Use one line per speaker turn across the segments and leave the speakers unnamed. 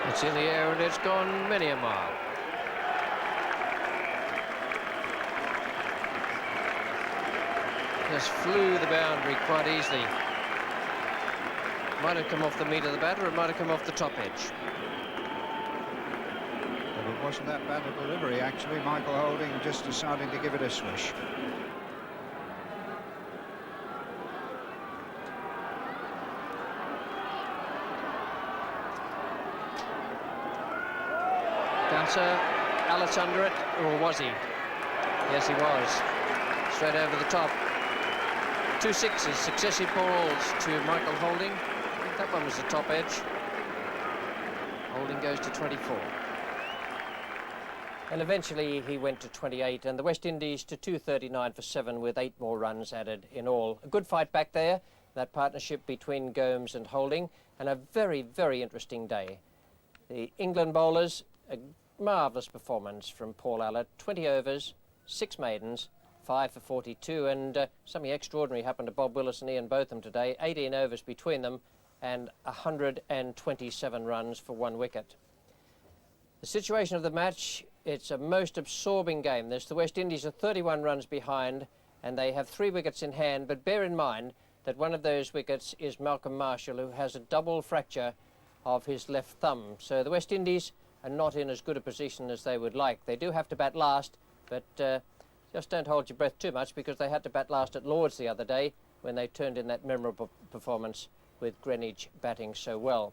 It's in the air and it's gone many a mile. Just flew the boundary quite easily. Might have come off the meat of the bat, or it might have come off the top edge.
But it wasn't that bad a delivery, actually. Michael Holding just deciding to give it a swish.
Bouncer, Alice under it, or was he? Yes, he was. Straight over the top. 2 sixes, successive balls to Michael Holding. I think that one was the top edge. Holding goes to 24. And eventually he went to 28, and the West Indies to 239 for 7 with 8 more runs added in all. A good fight back there, that partnership between Gomes and Holding, and a very, very interesting day. The England bowlers, a marvellous performance from Paul Allett, 20 overs, 6 maidens, 5 for 42, and something extraordinary happened to Bob Willis and Ian Botham today, 18 overs between them and 127 runs for 1 wicket. The situation of the match, it's a most absorbing game. The West Indies are 31 runs behind and they have 3 wickets in hand, but bear in mind that one of those wickets is Malcolm Marshall, who has a double fracture of his left thumb. So the West Indies are not in as good a position as they would like. They do have to bat last, but just don't hold your breath too much, because they had to bat last at Lord's the other day when they turned in that memorable performance with Greenwich batting so well.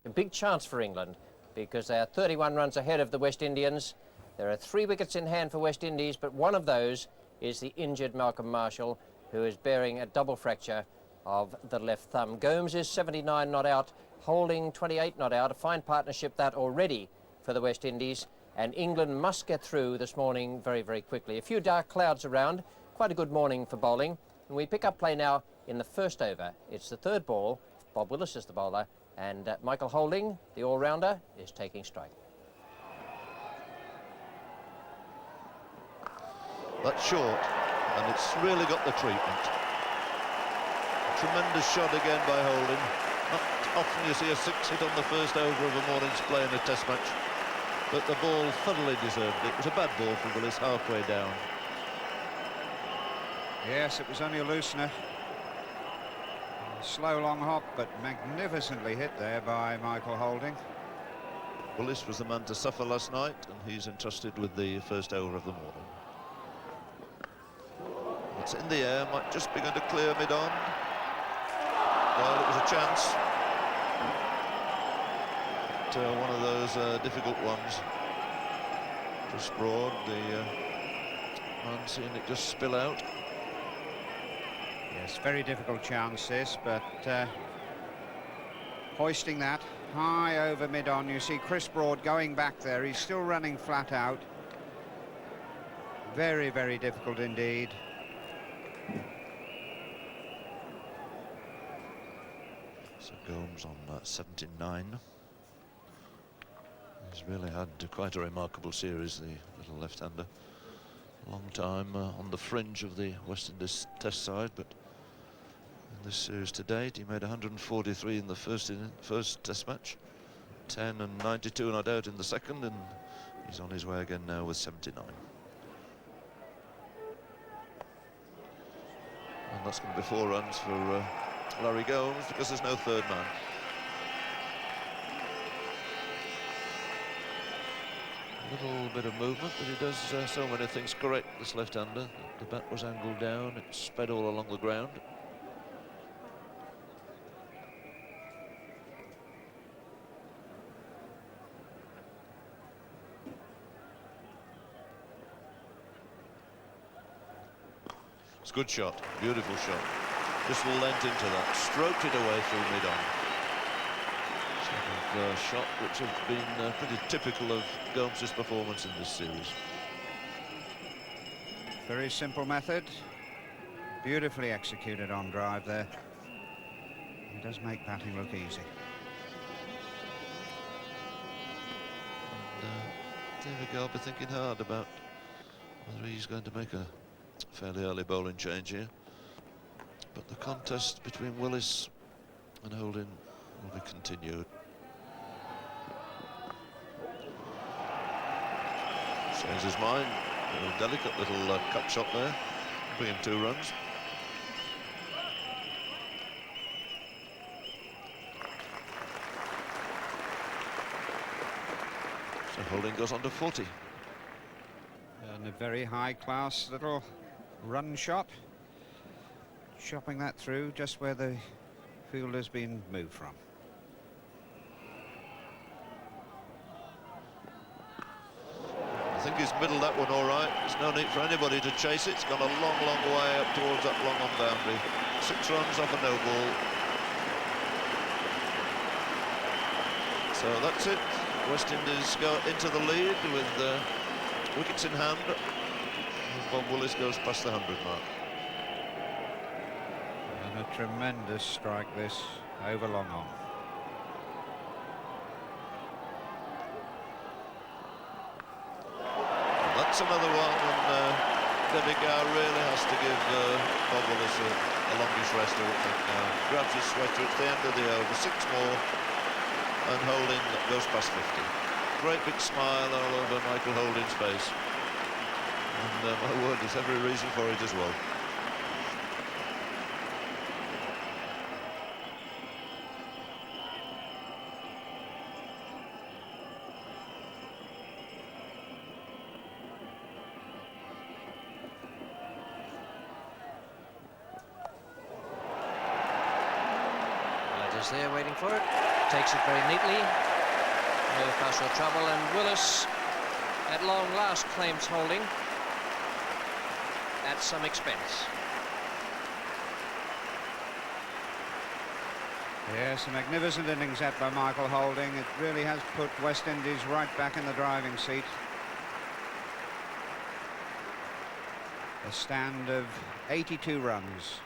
A big chance for England, because they are 31 runs ahead of the West Indians. There are 3 wickets in hand for West Indies, but one of those is the injured Malcolm Marshall, who is bearing a double fracture of the left thumb. Gomes is 79 not out, Holding 28 not out. A fine partnership that already for the West Indies, and England must get through this morning very, very quickly. A few dark clouds around, quite a good morning for bowling, and we pick up play now in the first over. It's the 3rd ball. Bob Willis is the bowler, and Michael Holding, the all-rounder, is taking strike.
That's short, and it's really got the treatment. A tremendous shot again by Holding. Not often you see a 6 hit on the first over of a morning's play in a test match, but the ball thoroughly deserved it. It was a bad ball for Willis halfway down.
Yes, it was only a loosener. Slow long hop, but magnificently hit there by Michael Holding.
Willis was the man to suffer last night, and he's entrusted with the first over of the morning. It's in the air, might just be going to clear mid-on. Well, it was a chance. But, one of those difficult ones. Just broad, the man seeing it just spill out.
Yes, very difficult chance this, but hoisting that high over mid-on. You see Chris Broad going back there. He's still running flat out. Very, very difficult indeed.
So Gomes on 79. He's really had quite a remarkable series, the little left-hander. Long time on the fringe of the West Indies test side, but in this series to date he made 143 in the first test match, 10 and 92 not out in the second, and he's on his way again now with 79. And that's going to be 4 runs for Larry Gomes, because there's no third man. A little bit of movement, but he does so many things correct, this left-hander. The bat was angled down, it sped all along the ground. It's a good shot, beautiful shot. Just leant into that, stroked it away through mid-on. Sort of shot which have been pretty typical of Gomes' performance in this series.
Very simple method, beautifully executed on drive there. It does make batting look easy.
And there we go, I'll be thinking hard about whether he's going to make a fairly early bowling change here. But the contest between Willis and Holding will be continued. Changes his mind. A delicate little cut shot there, bring him 2 runs. So Holding goes on to 40.
And a very high-class little run shot. Chopping that through just where the fielder's been moved from.
I think he's middled that one all right. There's no need for anybody to chase it. It's gone a long, long way up towards that long on boundary. 6 runs off a no ball. So that's it. West Indies go into the lead with wickets in hand. Bob Willis goes past the 100 mark.
And a tremendous strike this over long on.
That's another one, and David Gow really has to give Bob Willis a longish rest. I think now. Grabs his sweater at the end of the over, 6 more, and Holding goes past 50. Great big smile all over Michael Holding's face, and my word, there's every reason for it as well.
There waiting for it, takes it very neatly, no fuss or trouble, and Willis at long last claims Holding at some expense.
Yes, a magnificent innings that by Michael Holding. It really has put West Indies right back in the driving seat. A stand of 82 runs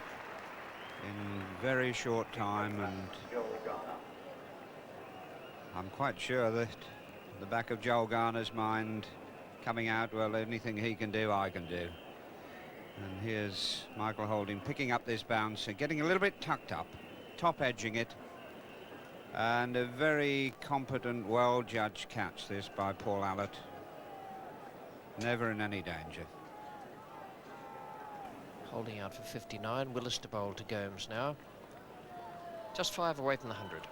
in very short time, and I'm quite sure that the back of Joel Garner's mind coming out, well, anything he can do, I can do. And here's Michael Holding picking up this bounce and getting a little bit tucked up, top edging it, and a very competent, well-judged catch this by Paul Allott. Never in any danger.
Holding out for 59, Willis to bowl to Gomes now. Just 5 away from the 100.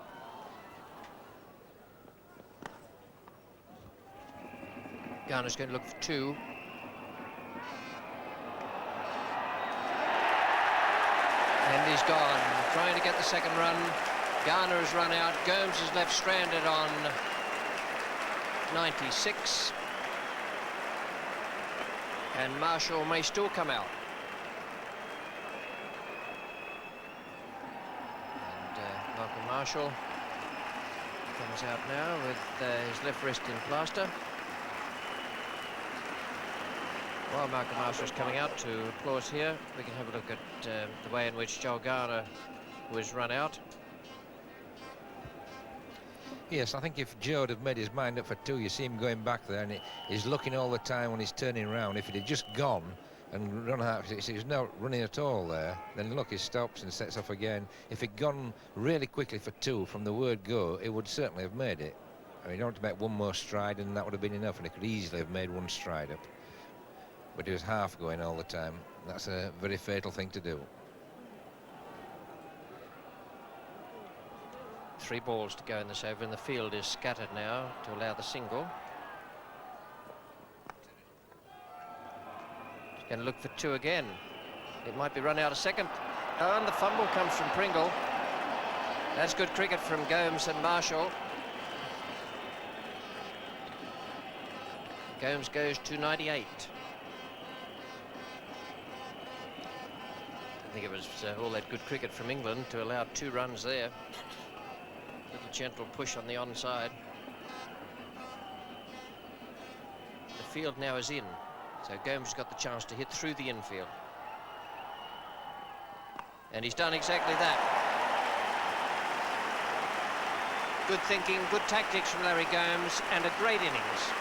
Garner's going to look for 2. And he's gone, trying to get the second run. Garner has run out. Gomes is left stranded on 96. And Marshall may still come out. Malcolm Marshall comes out now with his left wrist in plaster. While Malcolm Marshall's coming out to applause here, we can have a look at the way in which Joel Garner was run out.
Yes, I think if Joe had made his mind up for 2, you see him going back there, and he's looking all the time when he's turning around. If it had just gone and run out, he's not running at all there, then look, he stops and sets off again. If he'd gone really quickly for 2 from the word go, it would certainly have made it. I mean, you don't have to make one more stride, and that would have been enough, and he could easily have made 1 stride up. But he was half going all the time. That's a very fatal thing to do.
3 balls to go in this over, and the field is scattered now to allow the single. Going to look for 2 again. It might be run out a second. Oh, and the fumble comes from Pringle. That's good cricket from Gomes and Marshall. Gomes goes to 98. I think it was all that good cricket from England to allow 2 runs there. Little gentle push on the onside. The field now is in. So Gomes has got the chance to hit through the infield. And he's done exactly that. Good thinking, good tactics from Larry Gomes, and a great innings.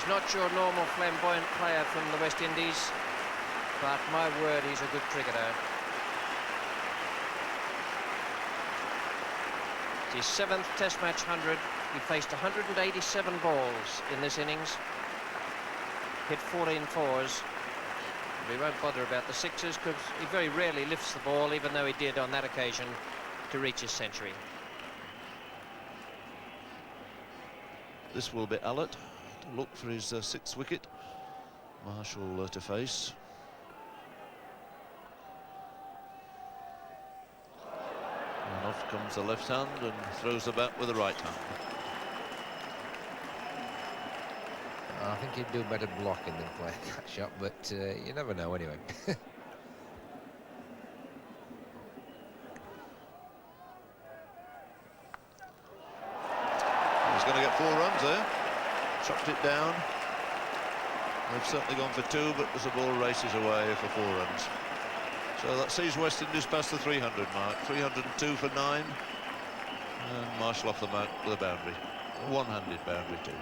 He's not your normal flamboyant player from the West Indies, but my word, he's a good cricketer. It's his 7th Test match 100. He faced 187 balls in this innings, hit 14 fours. We won't bother about the sixes because he very rarely lifts the ball, even though he did on that occasion to reach his century.
This will be Allott to look for his 6th wicket. Marshall to face. And off comes the left hand and throws the bat with the right hand.
I think he'd do better blocking than playing that shot, but you never know anyway.
He's going to get 4 runs there. Chopped it down. They've certainly gone for 2, but as the ball races away for 4 runs. So that sees West Indies past the 300 mark. 302 for 9. And Marshall off the mark with a boundary. One-handed boundary too.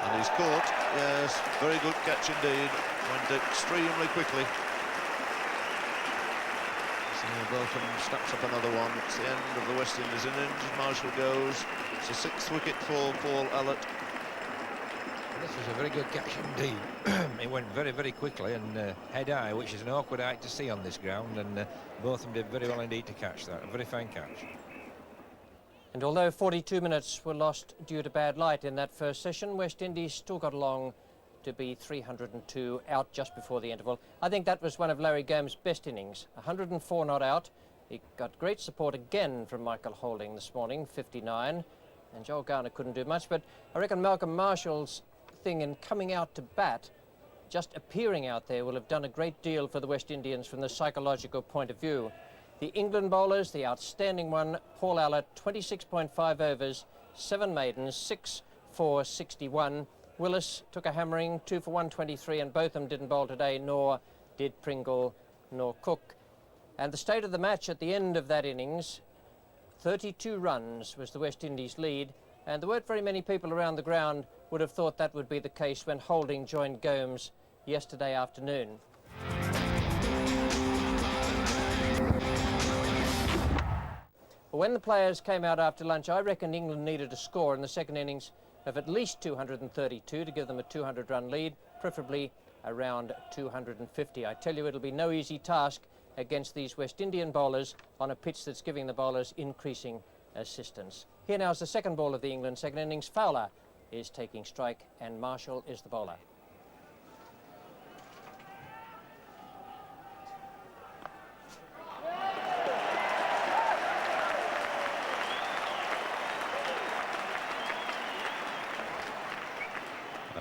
And he's caught. Yes, very good catch indeed. Went extremely quickly. So Bolton snaps up another one. It's the end of the West Indies innings. Marshall goes. It's a 6th wicket for Paul Allott.
This was a very good catch indeed. It went very, very quickly and head-high, which is an awkward height to see on this ground, and both of them did very well indeed to catch that. A very fine catch.
And although 42 minutes were lost due to bad light in that first session, West Indies still got along to be 302 out just before the interval. I think that was one of Larry Gomes' best innings. 104 not out. He got great support again from Michael Holding this morning, 59. And Joel Garner couldn't do much, but I reckon Malcolm Marshall's thing in coming out to bat, just appearing out there, will have done a great deal for the West Indians from the psychological point of view. The England bowlers, the outstanding one, Paul Allott, 26.5 overs, 7 maidens, 6 for 61. Willis took a hammering, 2 for 123, and both of them didn't bowl today, nor did Pringle nor Cook. And the state of the match at the end of that innings, 32 runs was the West Indies lead, and there weren't very many people around the ground would have thought that would be the case when Holding joined Gomes yesterday afternoon. When the players came out after lunch, I reckon England needed a score in the second innings of at least 232 to give them a 200-run lead, preferably around 250. I tell you, it'll be no easy task against these West Indian bowlers on a pitch that's giving the bowlers increasing assistance. Here now is the second ball of the England second innings. Fowler is taking strike and Marshall is the bowler.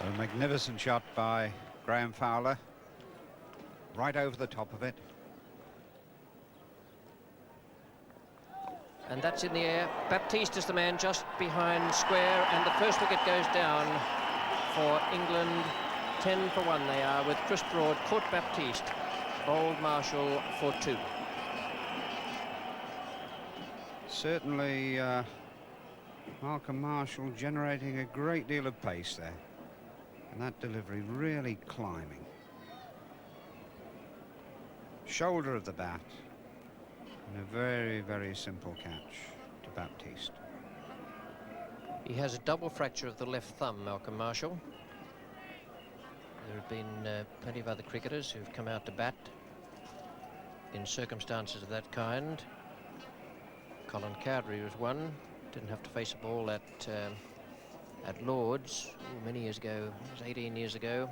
A magnificent shot by Graham Fowler, right over the top of it.
And that's in the air. Baptiste is the man just behind square, and the first wicket goes down for England. 10 for 1 they are, with Chris Broad caught Baptiste, bowled Marshall for 2.
Certainly Malcolm Marshall generating a great deal of pace there, and that delivery really climbing. Shoulder of the bat, and a very, very simple catch to Baptiste.
He has a double fracture of the left thumb, Malcolm Marshall. There have been plenty of other cricketers who've come out to bat in circumstances of that kind. Colin Cowdery was one. Didn't have to face a ball at Lord's many years ago. It was 18 years ago,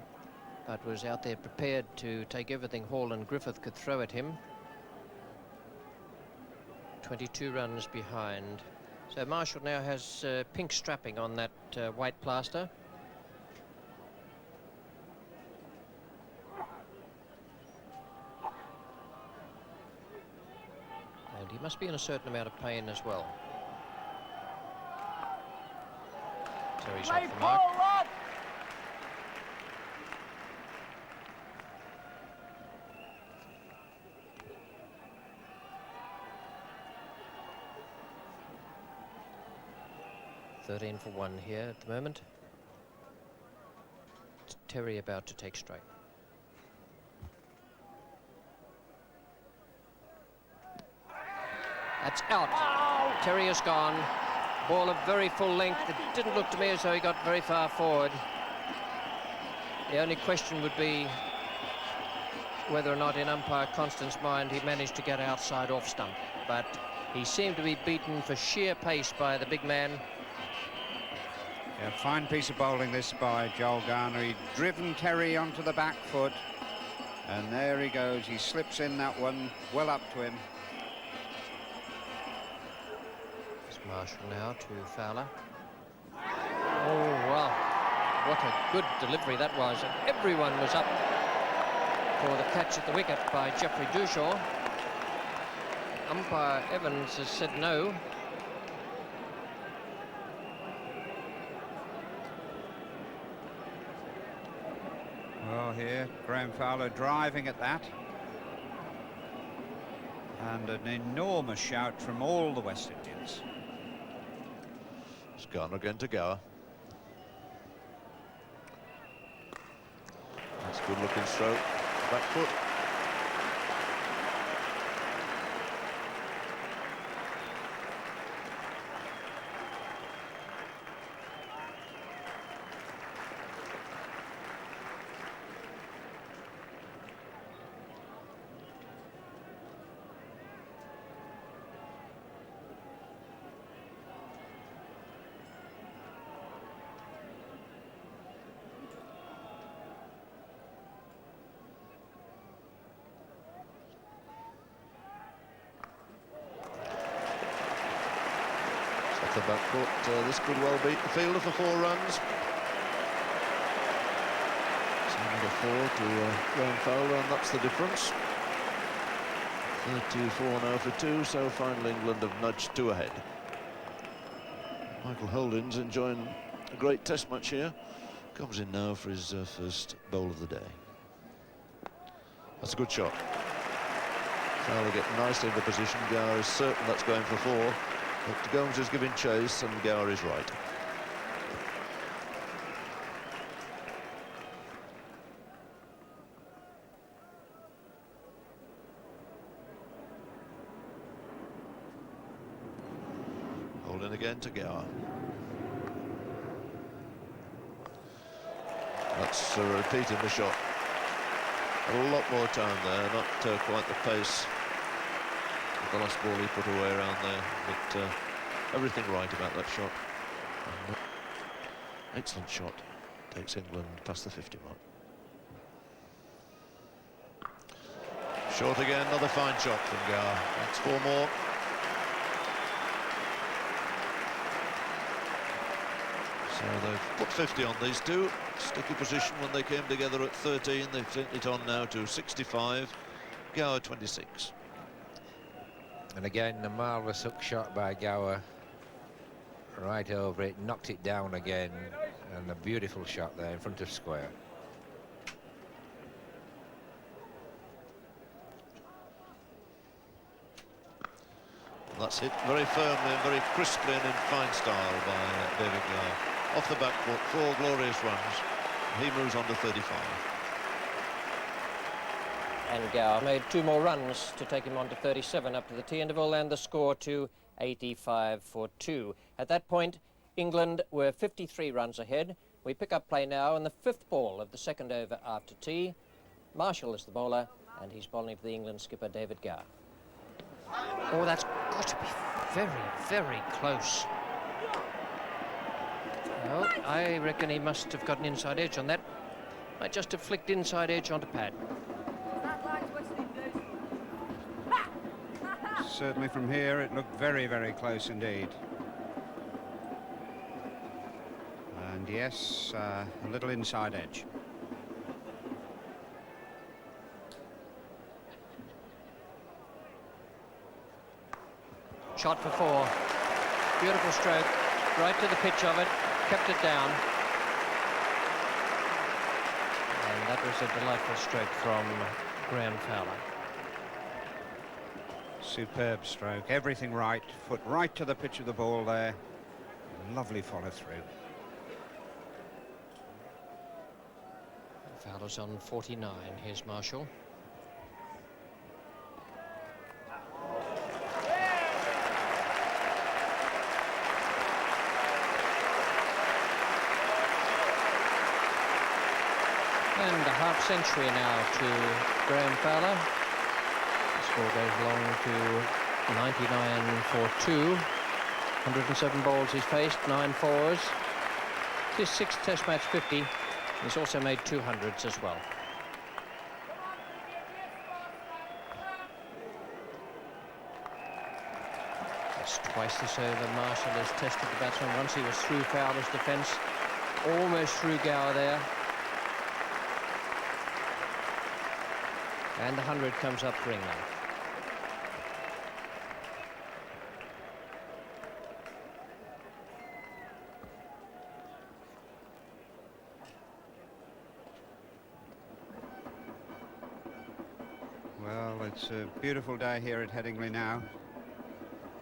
but was out there prepared to take everything Hall and Griffith could throw at him. 22 runs behind. So Marshall now has pink strapping on that white plaster. And he must be in a certain amount of pain as well. Terry's off the mark. 13 for 1 here at the moment. It's Terry about to take strike. That's out. Terry is gone. Ball of very full length. It didn't look to me as though he got very far forward. The only question would be whether or not in umpire Constant's mind he managed to get outside off stump. But he seemed to be beaten for sheer pace by the big man.
Yeah, fine piece of bowling this by Joel Garner. He'd driven Terry onto the back foot. And there he goes. He slips in that one well up to him.
Marshall now to Fowler. Oh, wow. What a good delivery that was. And everyone was up for the catch at the wicket by Geoffrey Dushaw. Umpire Evans has said no.
Well, here, Graham Fowler driving at that. And an enormous shout from all the West Indians.
It's Garner again to Gower. That's a good looking stroke. Back foot. The back foot, this could well beat the fielder for 4 runs. So number 4 to Graham Fowler, and that's the difference. 34 now for 2, so finally England have nudged 2 ahead. Michael Holding's enjoying a great test match here. Comes in now for his first bowl of the day. That's a good shot. Fowler getting nicely into position. Gower is certain that's going for 4. But Gomes is giving chase, and Gower is right. Holding again to Gower. That's repeating the shot. A lot more time there, not quite the pace. The last ball he put away around there, but everything right about that shot. Excellent shot. Takes England past the 50 mark. Short again, another fine shot from Gower. That's 4 more. So they've put 50 on these two. Sticky position when they came together at 13. They've taken it on now to 65. Gower 26.
And again, a marvellous hook shot by Gower. Right over it, knocked it down again. And a beautiful shot there in front of square.
That's hit very firmly and very crisply and in fine style by David Gower. Off the back foot, 4 glorious runs. He moves on to 35.
And Gower made 2 more runs to take him on to 37 up to the tea interval, and the score to 85 for 2. At that point, England were 53 runs ahead. We pick up play now in the 5th ball of the 2nd over after tea. Marshall is the bowler, and he's bowling for the England skipper, David Gower. Oh, that's got to be very, very close. Well, I reckon he must have got an inside edge on that. Might just have flicked inside edge onto pad.
Certainly from here it looked very, very close indeed. And yes, a little inside edge.
Shot for 4. Beautiful stroke, right to the pitch of it, kept it down. And that was a delightful stroke from Graham Fowler.
Superb stroke, everything right, foot right to the pitch of the ball there. Lovely follow through.
Fowler's on 49. Here's Marshall. And a half century now to Graham Fowler. The score goes along to 99 for 2. 107 balls he's faced, 9 fours. His 6th Test match 50. He's also made 200s as well. That's twice this over. Marshall has tested the batsman. Once he was through Fowler's defence, almost through Gower there. And the 100 comes up for England.
Well, it's a beautiful day here at Headingley now.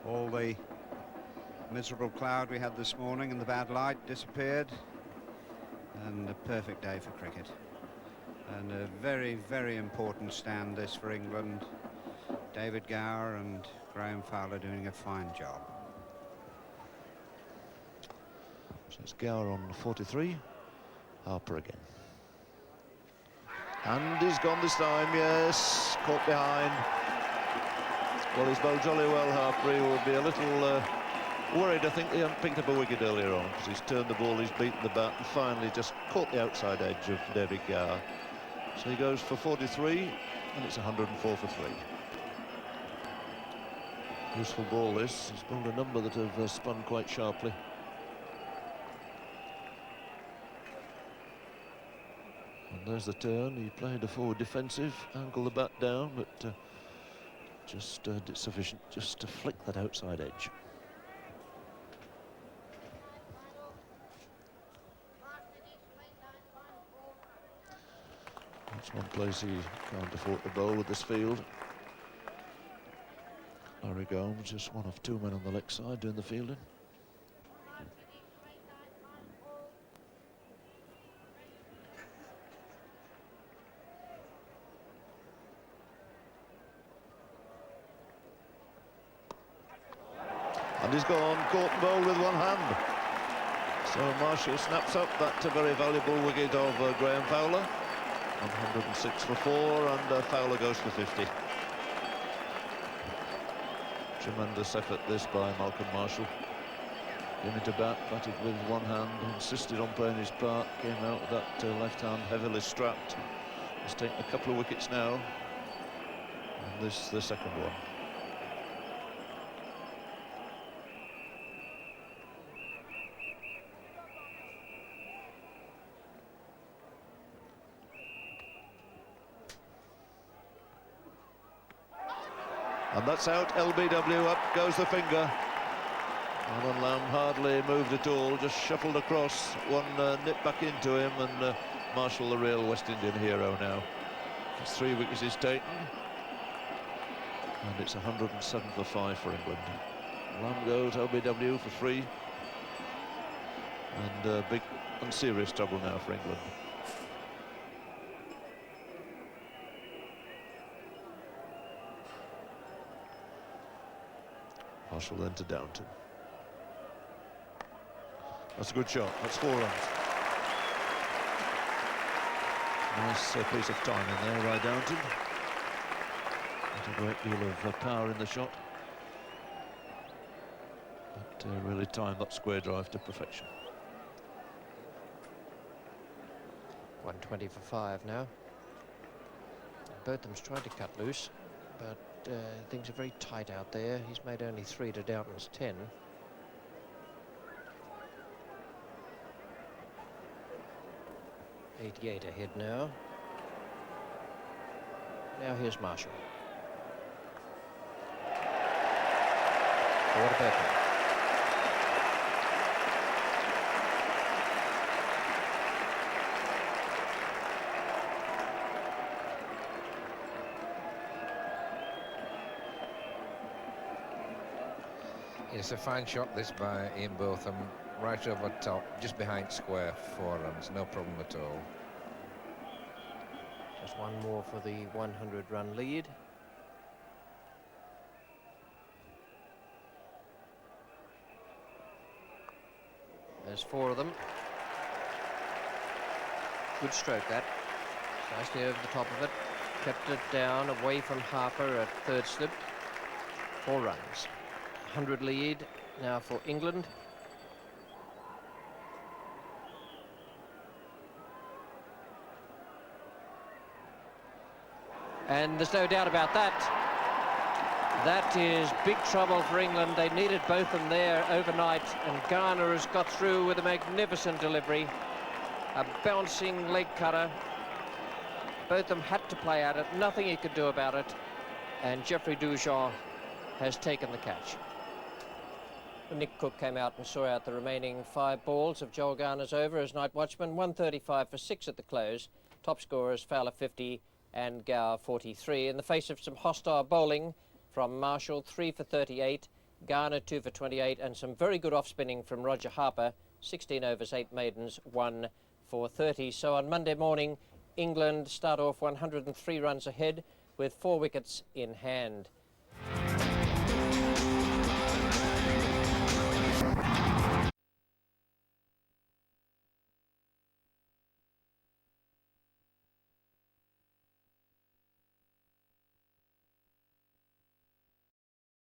All the miserable cloud we had this morning and the bad light disappeared, and a perfect day for cricket. And a very, very important stand this for England. David Gower and Graham Fowler doing a fine job.
So it's Gower on 43, Harper again. And he's gone this time, yes, caught behind. Well, he's bowled jolly well, Harper. He will be a little worried. I think he hadn't picked up a wicket earlier on, because he's turned the ball, he's beaten the bat, and finally just caught the outside edge of David Gower. So he goes for 43, and it's 104 for 3. Useful ball this. He's bowled a number that have spun quite sharply. And there's the turn. He played a forward defensive, angled the bat down, but just did sufficient just to flick that outside edge. That's one place he can't afford to bowl with this field. Larry Gomes, just one of 2 men on the leg side doing the fielding. And he's gone, caught and bowled with one hand. So Marshall snaps up that very valuable wicket of Graham Fowler. 106 for 4, and Fowler goes for 50. Tremendous effort this by Malcolm Marshall. Came into bat, batted with one hand, insisted on playing his part, came out with that left hand heavily strapped. He's taken a couple of wickets now, and this the second one. And that's out, LBW, up goes the finger. Alan Lamb hardly moved at all, just shuffled across, one nip back into him, and Marshall, the real West Indian hero now. His 3 wickets is taken, and it's 107 for 5 for England. Lamb goes, LBW for 3, and big and serious trouble now for England. Marshall then to Downton. That's a good shot. That's 4 runs. Nice piece of time in there by Downton. Not a great deal of power in the shot, but really timed that square drive to perfection.
120 for 5 now. Both of them's tried to cut loose, but things are very tight out there. He's made only 3 to Downton's 10. .88 ahead now. Now here's Marshall. What about him?
It's a fine shot this by Ian Botham. right over top, just behind square, 4 runs, no problem at all.
Just one more for the 100-run lead. There's 4 of them. Good stroke, that. Nicely over the top of it. Kept it down, away from Harper at third slip. 4 runs. 100 lead now for England. And there's no doubt about that. That is big trouble for England. They needed both of them there overnight, and Garner has got through with a magnificent delivery. A bouncing leg cutter. Both of them had to play at it, nothing he could do about it, and Geoffrey Dujon has taken the catch. Nick Cook came out and saw out the remaining 5 balls of Joel Garner's over as night watchman. 135 for 6 at the close. Top scorers Fowler 50 and Gower 43. In the face of some hostile bowling from Marshall, 3 for 38, Garner 2 for 28, and some very good off-spinning from Roger Harper, 16 overs, 8 maidens, 1 for 30. So on Monday morning, England start off 103 runs ahead with 4 wickets in hand.